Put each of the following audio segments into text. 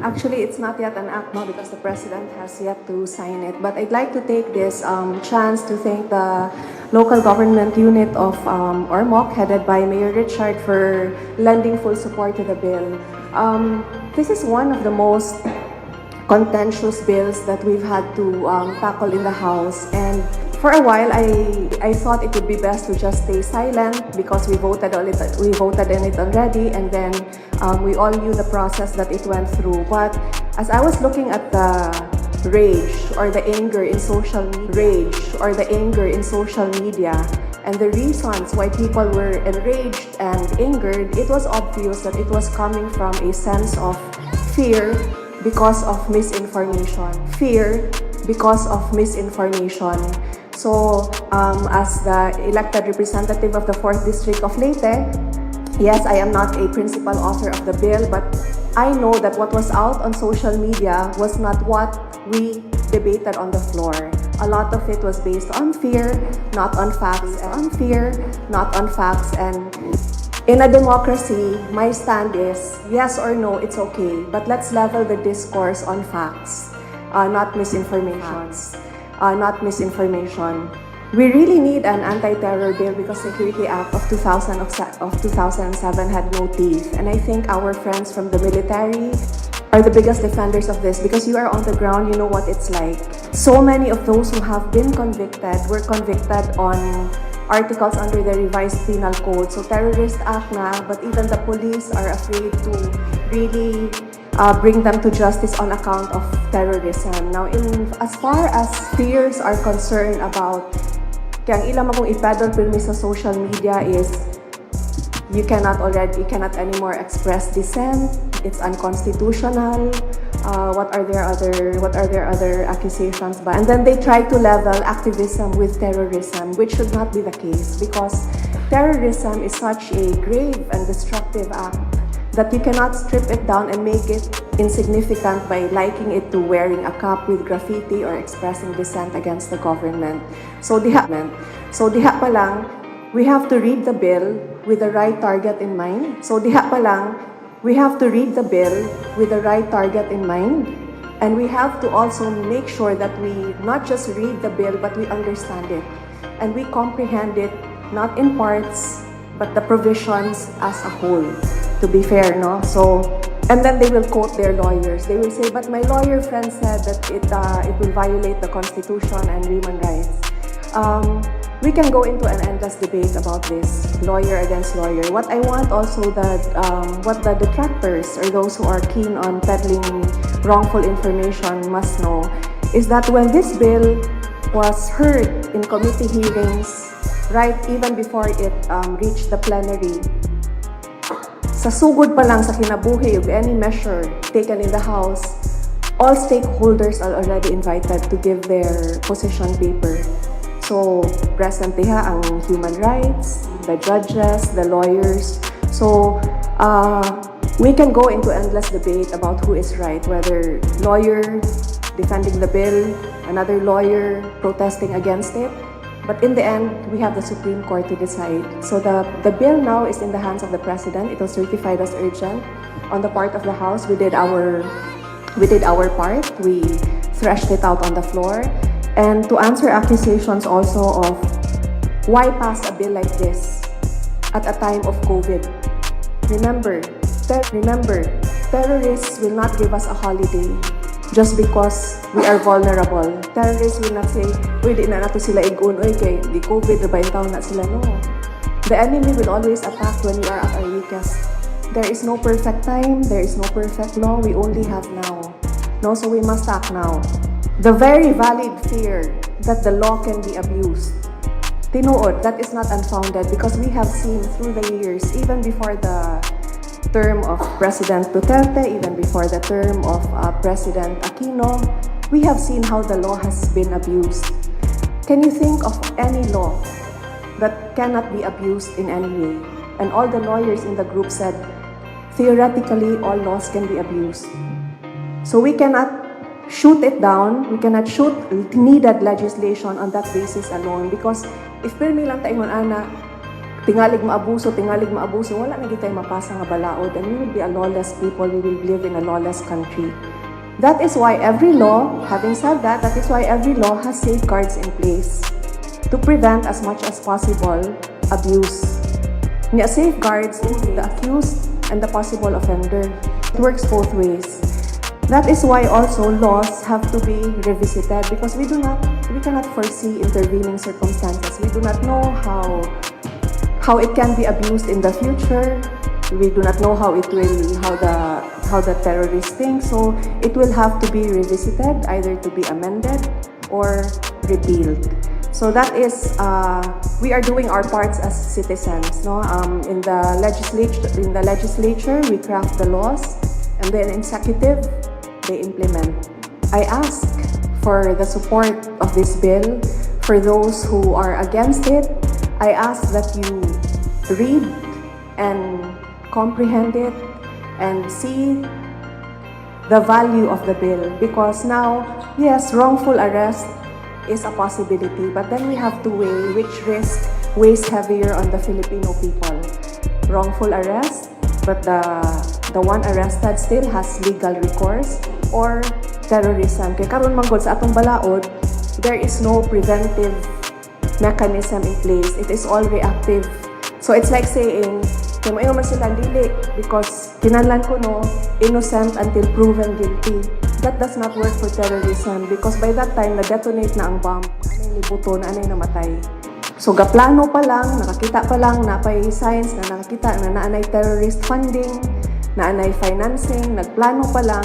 Actually, it's not yet an act now because the President has yet to sign it. But I'd like to take this chance to thank the local government unit of Ormoc, headed by Mayor Richard, for lending full support to the bill. This is one of the most contentious bills that we've had to tackle in the House. And for a while, I thought it would be best to just stay silent because we voted on it already, and then we all knew the process that it went through. But as I was looking at the rage or the anger in social media and the reasons why people were enraged and angered, it was obvious that it was coming from a sense of fear because of misinformation. So, as the elected representative of the 4th District of Leyte, yes, I am not a principal author of the bill, but I know that what was out on social media was not what we debated on the floor. A lot of it was based on fear, not on facts, and in a democracy, my stand is yes or no, it's okay, but let's level the discourse on facts, not misinformation. We really need an anti-terror bill because Security Act of 2007 had no teeth. And I think our friends from the military are the biggest defenders of this because you are on the ground, you know what it's like. So many of those who have been convicted were convicted on articles under the revised penal code. So terrorist act na, but even the police are afraid to really bring them to justice on account of terrorism. Now, as far as fears are concerned about kaya ang ilang akong ipadol filmi sa social media is you cannot anymore express dissent. It's unconstitutional. What are their other accusations ba? And then they try to level activism with terrorism, which should not be the case because terrorism is such a grave and destructive act that you cannot strip it down and make it insignificant by liking it to wearing a cap with graffiti or expressing dissent against the government. So diha pa lang, we have to read the bill with the right target in mind. And we have to also make sure that we not just read the bill, but we understand it. And we comprehend it, not in parts, but the provisions as a whole. To be fair, no? So, and then they will quote their lawyers. They will say, but my lawyer friend said that it will violate the Constitution and human rights. We can go into an endless debate about this, lawyer against lawyer. What I want also what the detractors or those who are keen on peddling wrongful information must know is that when this bill was heard in committee hearings, right even before it reached the plenary, sa sugod pa lang sa kinabuhi of any measure taken in the House, all stakeholders are already invited to give their position paper. So, present diha ang human rights, the judges, the lawyers. So, we can go into endless debate about who is right, whether lawyer defending the bill, another lawyer protesting against it. But in the end, we have the Supreme Court to decide. So the bill now is in the hands of the President. It was certified as urgent. On the part of the House, we did our part. We threshed it out on the floor. And to answer accusations also of why pass a bill like this at a time of COVID. Remember, terrorists will not give us a holiday just because we are vulnerable. Terrorists will not say, uy, di na nato sila igun, uy, kay di COVID, nabayin taon na sila. No. The enemy will always attack when we are at our weakest. There is no perfect time, there is no perfect law, we only have now. No, so we must act now. The very valid fear that the law can be abused, tinuod, that is not unfounded because we have seen through the years, even before the term of President Duterte, even before the term of President Aquino, we have seen how the law has been abused. Can you think of any law that cannot be abused in any way? And all the lawyers in the group said, theoretically, all laws can be abused. So we cannot shoot it down, we cannot shoot needed legislation on that basis alone because if pirmi lang taingon ana, tingalig maabuso, wala na gitay mapasa nga balaod, and we will be a lawless people, we will live in a lawless country. That is why every law, having said that, that is why every law has safeguards in place to prevent as much as possible abuse. Nya safeguards the accused and the possible offender. It works both ways. That is why also laws have to be revisited because we cannot foresee intervening circumstances. We do not know how it can be abused in the future. We do not know how the terrorists think. So it will have to be revisited, either to be amended or repealed. So that is we are doing our parts as citizens. No, in the legislature we craft the laws, and then executive they implement. I ask for the support of this bill. For those who are against it, I ask that you read and comprehend it and see the value of the bill. Because now, yes, wrongful arrest is a possibility, but then we have to weigh which risk weighs heavier on the Filipino people. Wrongful arrest, but the one arrested still has legal recourse, or terrorism. Kaya karon manggod sa atong balaod, there is no preventive mechanism in place. It is all reactive. So it's like saying, kung mayo man sila dili because kinahanglan ko no innocent until proven guilty. That does not work for terrorism because by that time na-detonate na ang bomb. Anay libuto na anay namatay. So gaplano pa lang, nakakita pa lang, napay signs na nakakita na naanay terrorist funding, naanay financing, nagplano pa lang,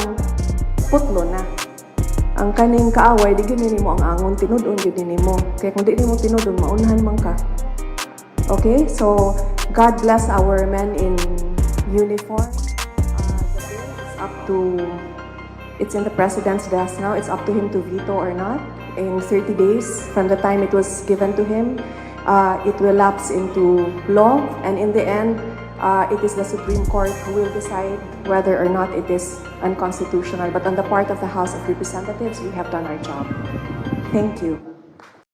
putlo na. Ang kaning kaaway, di gini mo ang angon, tinudon gini mo. Kaya kung di mo tinudon, maunahan man ka. Okay, so God bless our men in uniform. The bill is up to, it's in the President's desk now. It's up to him to veto or not. In 30 days from the time it was given to him, it will lapse into law. And in the end, it is the Supreme Court who will decide whether or not it is unconstitutional. But on the part of the House of Representatives, we have done our job. Thank you.